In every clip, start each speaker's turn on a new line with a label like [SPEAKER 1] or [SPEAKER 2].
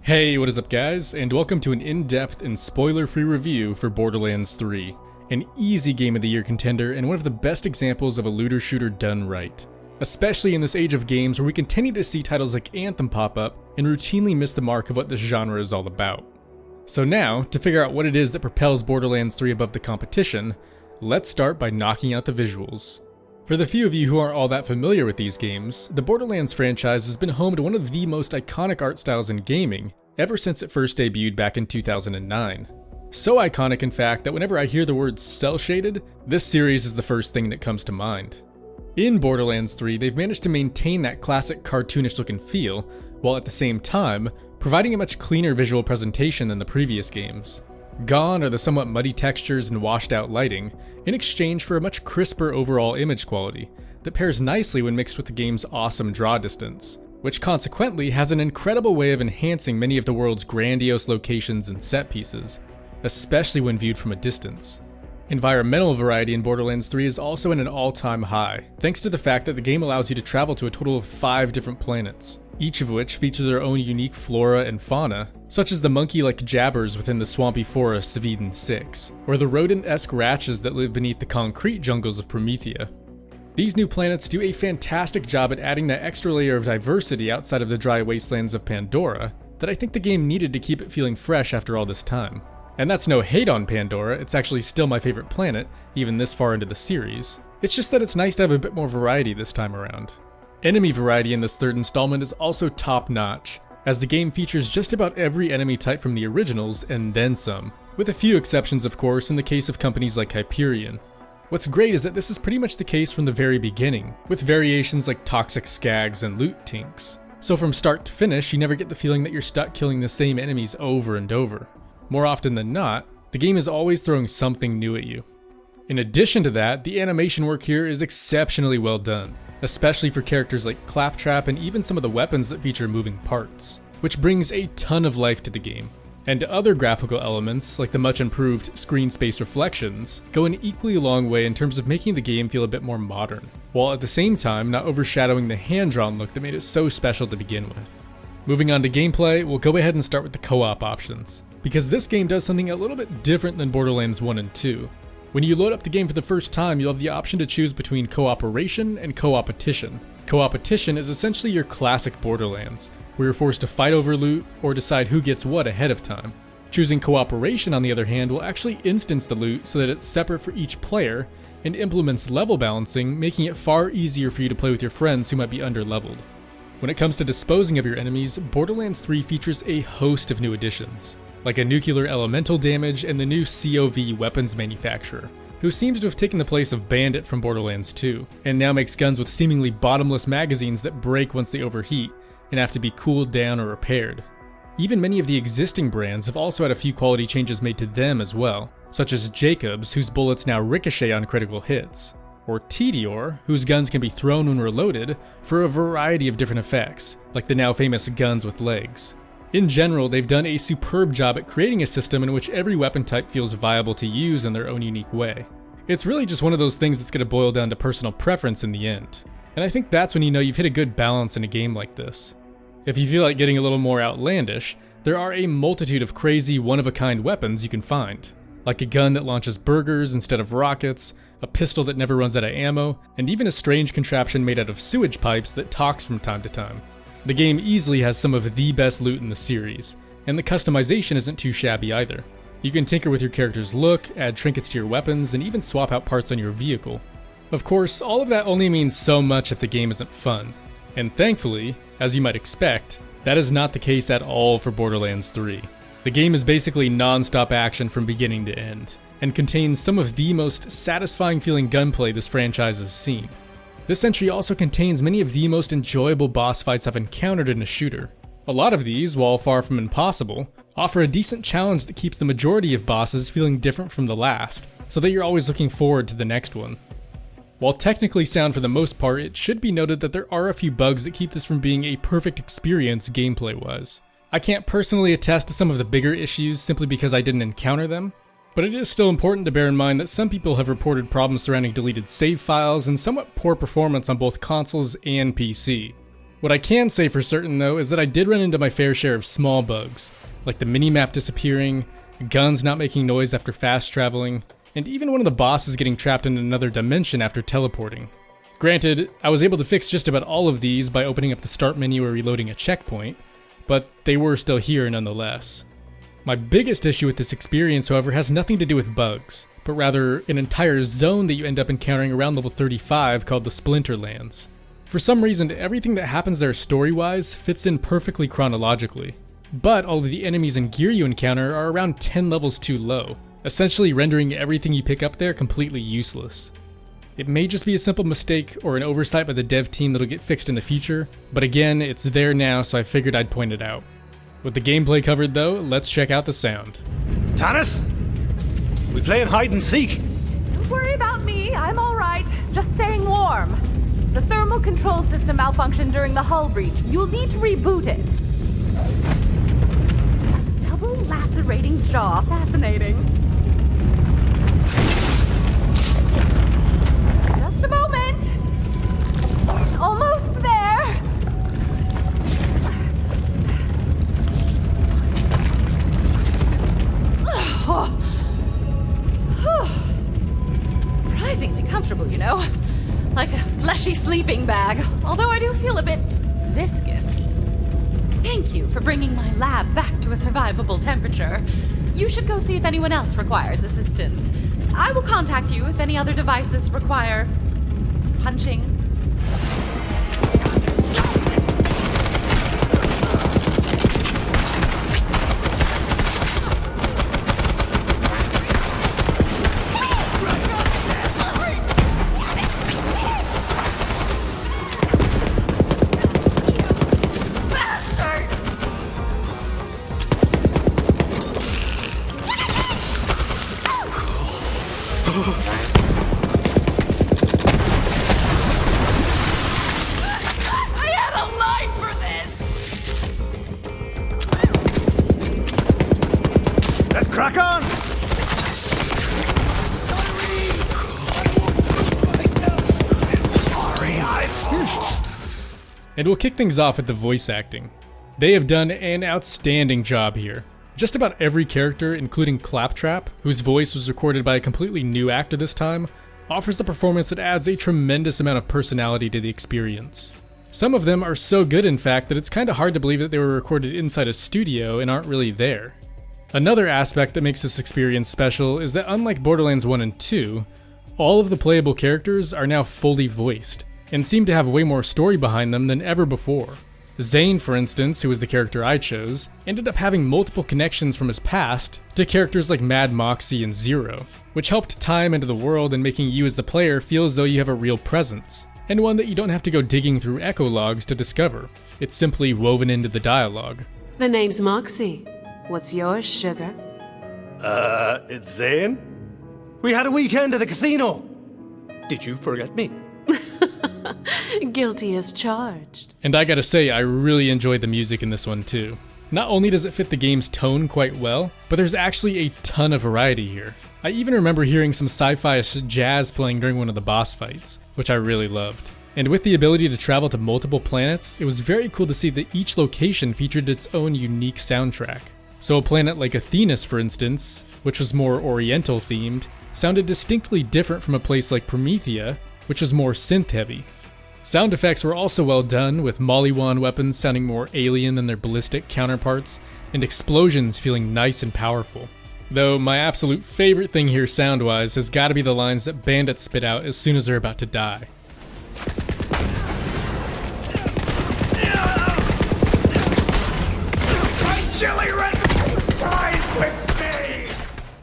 [SPEAKER 1] Hey, what is up guys, and welcome to an in-depth and spoiler-free review for Borderlands 3, an easy Game of the Year contender and one of the best examples of a looter shooter done right. Especially in this age of games where we continue to see titles like Anthem pop up and routinely miss the mark of what this genre is all about. So now, to figure out what it is that propels Borderlands 3 above the competition, let's start by knocking out the visuals. For the few of you who aren't all that familiar with these games, the Borderlands franchise has been home to one of the most iconic art styles in gaming ever since it first debuted back in 2009. So iconic in fact that whenever I hear the word cel-shaded, this series is the first thing that comes to mind. In Borderlands 3, they've managed to maintain that classic cartoonish look and feel, while at the same time, providing a much cleaner visual presentation than the previous games. Gone are the somewhat muddy textures and washed out lighting, in exchange for a much crisper overall image quality that pairs nicely when mixed with the game's awesome draw distance, which consequently has an incredible way of enhancing many of the world's grandiose locations and set pieces, especially when viewed from a distance. Environmental variety in Borderlands 3 is also at an all-time high, thanks to the fact that the game allows you to travel to a total of 5 different planets, each of which feature their own unique flora and fauna, such as the monkey-like jabbers within the swampy forests of Eden 6, or the rodent-esque ratches that live beneath the concrete jungles of Promethea. These new planets do a fantastic job at adding that extra layer of diversity outside of the dry wastelands of Pandora that I think the game needed to keep it feeling fresh after all this time. And that's no hate on Pandora, it's actually still my favorite planet, even this far into the series. It's just that it's nice to have a bit more variety this time around. Enemy variety in this third installment is also top-notch, as the game features just about every enemy type from the originals and then some, with a few exceptions of course in the case of companies like Hyperion. What's great is that this is pretty much the case from the very beginning, with variations like toxic skags and loot tinks. So from start to finish, you never get the feeling that you're stuck killing the same enemies over and over. More often than not, the game is always throwing something new at you. In addition to that, the animation work here is exceptionally well done, especially for characters like Claptrap and even some of the weapons that feature moving parts, which brings a ton of life to the game. And other graphical elements, like the much improved screen space reflections, go an equally long way in terms of making the game feel a bit more modern, while at the same time not overshadowing the hand-drawn look that made it so special to begin with. Moving on to gameplay, we'll go ahead and start with the co-op options, because this game does something a little bit different than Borderlands 1 and 2. When you load up the game for the first time, you'll have the option to choose between cooperation and co-opetition. Co-opetition is essentially your classic Borderlands, where you're forced to fight over loot or decide who gets what ahead of time. Choosing cooperation, on the other hand, will actually instance the loot so that it's separate for each player and implements level balancing, making it far easier for you to play with your friends who might be underleveled. When it comes to disposing of your enemies, Borderlands 3 features a host of new additions, like a nuclear elemental damage and the new COV weapons manufacturer, who seems to have taken the place of Bandit from Borderlands 2, and now makes guns with seemingly bottomless magazines that break once they overheat and have to be cooled down or repaired. Even many of the existing brands have also had a few quality changes made to them as well, such as Jacobs, whose bullets now ricochet on critical hits, or Tediore, whose guns can be thrown when reloaded for a variety of different effects, like the now famous guns with legs. In general, they've done a superb job at creating a system in which every weapon type feels viable to use in their own unique way. It's really just one of those things that's going to boil down to personal preference in the end. And I think that's when you know you've hit a good balance in a game like this. If you feel like getting a little more outlandish, there are a multitude of crazy one-of-a-kind weapons you can find, like a gun that launches burgers instead of rockets, a pistol that never runs out of ammo, and even a strange contraption made out of sewage pipes that talks from time to time. The game easily has some of the best loot in the series, and the customization isn't too shabby either. You can tinker with your character's look, add trinkets to your weapons, and even swap out parts on your vehicle. Of course, all of that only means so much if the game isn't fun, and thankfully, as you might expect, that is not the case at all for Borderlands 3. The game is basically non-stop action from beginning to end, and contains some of the most satisfying feeling gunplay this franchise has seen. This entry also contains many of the most enjoyable boss fights I've encountered in a shooter. A lot of these, while far from impossible, offer a decent challenge that keeps the majority of bosses feeling different from the last, so that you're always looking forward to the next one. While technically sound for the most part, it should be noted that there are a few bugs that keep this from being a perfect experience gameplay-wise. I can't personally attest to some of the bigger issues simply because I didn't encounter them, but it is still important to bear in mind that some people have reported problems surrounding deleted save files and somewhat poor performance on both consoles and PC. What I can say for certain though is that I did run into my fair share of small bugs, like the minimap disappearing, guns not making noise after fast traveling, and even one of the bosses getting trapped in another dimension after teleporting. Granted, I was able to fix just about all of these by opening up the start menu or reloading a checkpoint, but they were still here nonetheless. My biggest issue with this experience, however, has nothing to do with bugs, but rather an entire zone that you end up encountering around level 35 called the Splinterlands. For some reason, everything that happens there story-wise fits in perfectly chronologically, but all of the enemies and gear you encounter are around 10 levels too low, essentially rendering everything you pick up there completely useless. It may just be a simple mistake or an oversight by the dev team that'll get fixed in the future, but again, it's there now, so I figured I'd point it out. With the gameplay covered though, let's check out the sound.
[SPEAKER 2] Tanis? We playing hide and seek?
[SPEAKER 3] Don't worry about me, I'm alright. Just staying warm. The thermal control system malfunctioned during the hull breach. You'll need to reboot it. Double lacerating jaw. Fascinating. Just a moment. Almost there. Surprisingly comfortable, you know. Like a fleshy sleeping bag, although I do feel a bit viscous. Thank you for bringing my lab back to a survivable temperature. You should go see if anyone else requires assistance. I will contact you if any other devices require punching. I had a line for this!
[SPEAKER 2] Let's crack on!
[SPEAKER 1] And we'll kick things off with the voice acting. They have done an outstanding job here. Just about every character, including Claptrap, whose voice was recorded by a completely new actor this time, offers a performance that adds a tremendous amount of personality to the experience. Some of them are so good, in fact, that it's kinda hard to believe that they were recorded inside a studio and aren't really there. Another aspect that makes this experience special is that unlike Borderlands 1 and 2, all of the playable characters are now fully voiced, and seem to have way more story behind them than ever before. Zane, for instance, who was the character I chose, ended up having multiple connections from his past to characters like Mad Moxie and Zero, which helped tie him into the world and making you as the player feel as though you have a real presence, and one that you don't have to go digging through echo logs to discover. It's simply woven into the dialogue.
[SPEAKER 4] The name's Moxie. What's yours, sugar?
[SPEAKER 2] It's Zane. We had a weekend at the casino. Did you forget me?
[SPEAKER 4] Guilty as charged.
[SPEAKER 1] And I gotta say, I really enjoyed the music in this one too. Not only does it fit the game's tone quite well, but there's actually a ton of variety here. I even remember hearing some sci-fi-ish jazz playing during one of the boss fights, which I really loved. And with the ability to travel to multiple planets, it was very cool to see that each location featured its own unique soundtrack. So a planet like Athenas, for instance, which was more Oriental themed, sounded distinctly different from a place like Promethea, which is more synth-heavy. Sound effects were also well done, with Mollywan weapons sounding more alien than their ballistic counterparts, and explosions feeling nice and powerful. Though my absolute favorite thing here sound-wise has gotta be the lines that bandits spit out as soon as they're about to die.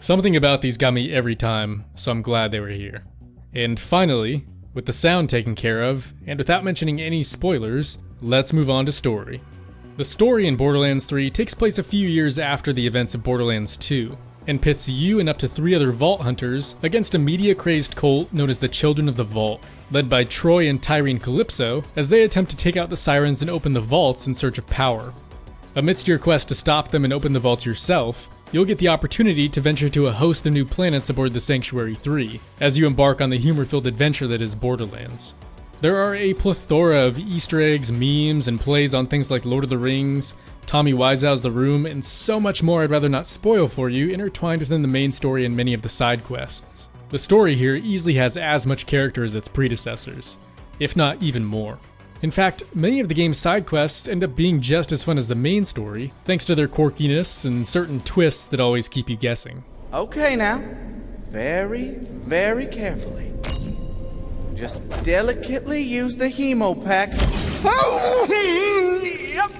[SPEAKER 1] Something about these got me every time, so I'm glad they were here. And finally, with the sound taken care of, and without mentioning any spoilers, let's move on to story. The story in Borderlands 3 takes place a few years after the events of Borderlands 2, and pits you and up to 3 other Vault Hunters against a media-crazed cult known as the Children of the Vault, led by Troy and Tyrene Calypso, as they attempt to take out the Sirens and open the vaults in search of power. Amidst your quest to stop them and open the vaults yourself, you'll get the opportunity to venture to a host of new planets aboard the Sanctuary 3, as you embark on the humor-filled adventure that is Borderlands. There are a plethora of Easter eggs, memes, and plays on things like Lord of the Rings, Tommy Wiseau's The Room, and so much more I'd rather not spoil for you, intertwined within the main story and many of the side quests. The story here easily has as much character as its predecessors, if not even more. In fact, many of the game's side quests end up being just as fun as the main story, thanks to their quirkiness and certain twists that always keep you guessing.
[SPEAKER 5] Okay now, very, very carefully. Just delicately use the hemo pack. Yep.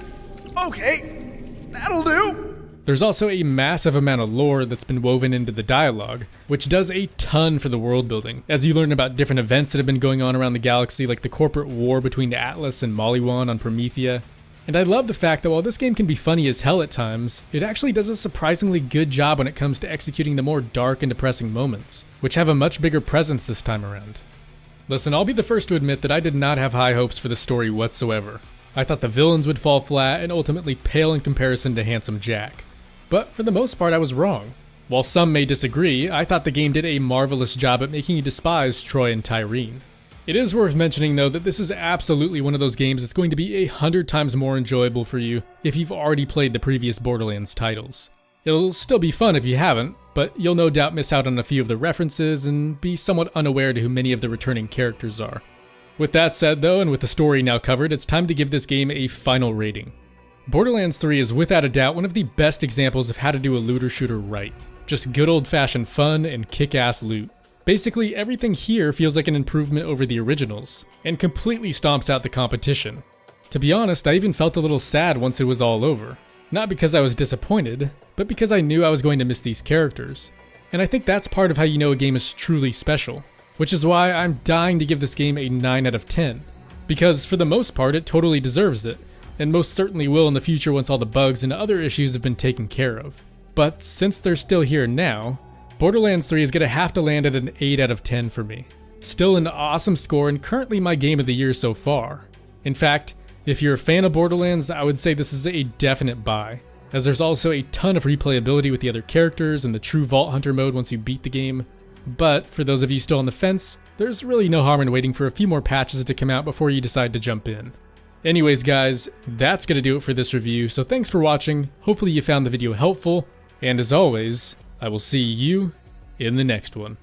[SPEAKER 5] Okay, that'll do.
[SPEAKER 1] There's also a massive amount of lore that's been woven into the dialogue, which does a ton for the world building, as you learn about different events that have been going on around the galaxy, like the corporate war between Atlas and Maliwan on Promethea. And I love the fact that while this game can be funny as hell at times, it actually does a surprisingly good job when it comes to executing the more dark and depressing moments, which have a much bigger presence this time around. Listen, I'll be the first to admit that I did not have high hopes for the story whatsoever. I thought the villains would fall flat and ultimately pale in comparison to Handsome Jack. But for the most part, I was wrong. While some may disagree, I thought the game did a marvelous job at making you despise Troy and Tyreen. It is worth mentioning though that this is absolutely one of those games that's going to be 100 times more enjoyable for you if you've already played the previous Borderlands titles. It'll still be fun if you haven't, but you'll no doubt miss out on a few of the references and be somewhat unaware to who many of the returning characters are. With that said though, and with the story now covered, it's time to give this game a final rating. Borderlands 3 is without a doubt one of the best examples of how to do a looter shooter right. Just good old-fashioned fun and kick-ass loot. Basically, everything here feels like an improvement over the originals, and completely stomps out the competition. To be honest, I even felt a little sad once it was all over. Not because I was disappointed, but because I knew I was going to miss these characters. And I think that's part of how you know a game is truly special, which is why I'm dying to give this game a 9 out of 10. Because for the most part, it totally deserves it, and most certainly will in the future once all the bugs and other issues have been taken care of. But since they're still here now, Borderlands 3 is going to have to land at an 8 out of 10 for me. Still an awesome score and currently my game of the year so far. In fact, if you're a fan of Borderlands, I would say this is a definite buy, as there's also a ton of replayability with the other characters and the true Vault Hunter mode once you beat the game. But for those of you still on the fence, there's really no harm in waiting for a few more patches to come out before you decide to jump in. Anyways guys, that's going to do it for this review, so thanks for watching, hopefully you found the video helpful, and as always, I will see you in the next one.